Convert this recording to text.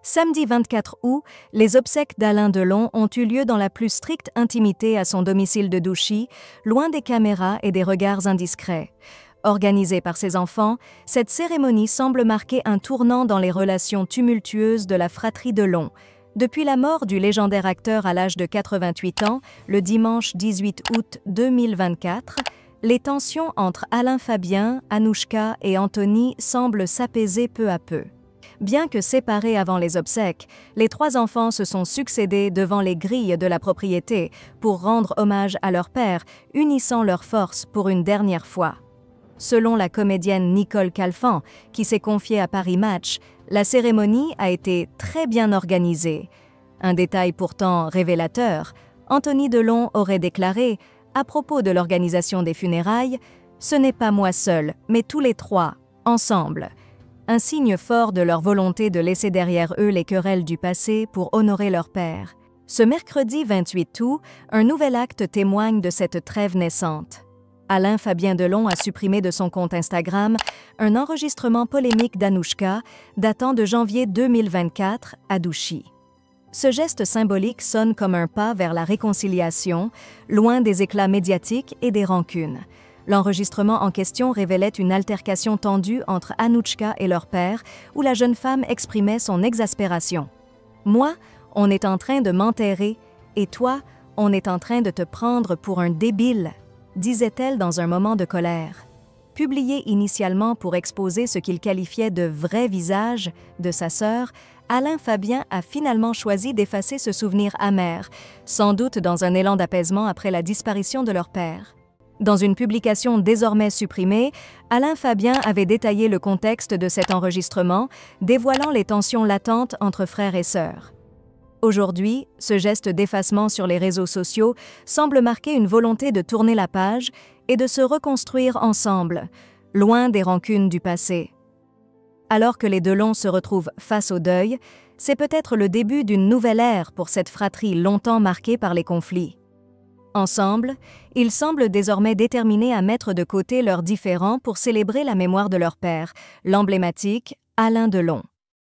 Samedi 24 août, les obsèques d'Alain Delon ont eu lieu dans la plus stricte intimité à son domicile de Douchy, loin des caméras et des regards indiscrets. Organisée par ses enfants, cette cérémonie semble marquer un tournant dans les relations tumultueuses de la fratrie Delon. Depuis la mort du légendaire acteur à l'âge de 88 ans, le dimanche 18 août 2024, les tensions entre Alain Fabien, Anouchka et Anthony semblent s'apaiser peu à peu. Bien que séparés avant les obsèques, les trois enfants se sont succédés devant les grilles de la propriété pour rendre hommage à leur père, unissant leurs forces pour une dernière fois. Selon la comédienne Nicole Calfan, qui s'est confiée à Paris Match, la cérémonie a été très bien organisée. Un détail pourtant révélateur, Anthony Delon aurait déclaré, à propos de l'organisation des funérailles, « Ce n'est pas moi seul, mais tous les trois, ensemble ». Un signe fort de leur volonté de laisser derrière eux les querelles du passé pour honorer leur père. Ce mercredi 28 août, un nouvel acte témoigne de cette trêve naissante. Alain Fabien Delon a supprimé de son compte Instagram un enregistrement polémique d'Anouchka datant de janvier 2024 à Douchy. Ce geste symbolique sonne comme un pas vers la réconciliation, loin des éclats médiatiques et des rancunes. L'enregistrement en question révélait une altercation tendue entre Anouchka et leur père, où la jeune femme exprimait son exaspération. « Moi, on est en train de m'enterrer, et toi, on est en train de te prendre pour un débile », disait-elle dans un moment de colère. Publié initialement pour exposer ce qu'il qualifiait de « vrai visage » de sa sœur, Alain Fabien a finalement choisi d'effacer ce souvenir amer, sans doute dans un élan d'apaisement après la disparition de leur père. Dans une publication désormais supprimée, Alain Fabien avait détaillé le contexte de cet enregistrement, dévoilant les tensions latentes entre frères et sœurs. Aujourd'hui, ce geste d'effacement sur les réseaux sociaux semble marquer une volonté de tourner la page et de se reconstruire ensemble, loin des rancunes du passé. Alors que les Delon se retrouvent face au deuil, c'est peut-être le début d'une nouvelle ère pour cette fratrie longtemps marquée par les conflits. Ensemble, ils semblent désormais déterminés à mettre de côté leurs différends pour célébrer la mémoire de leur père, l'emblématique Alain Delon.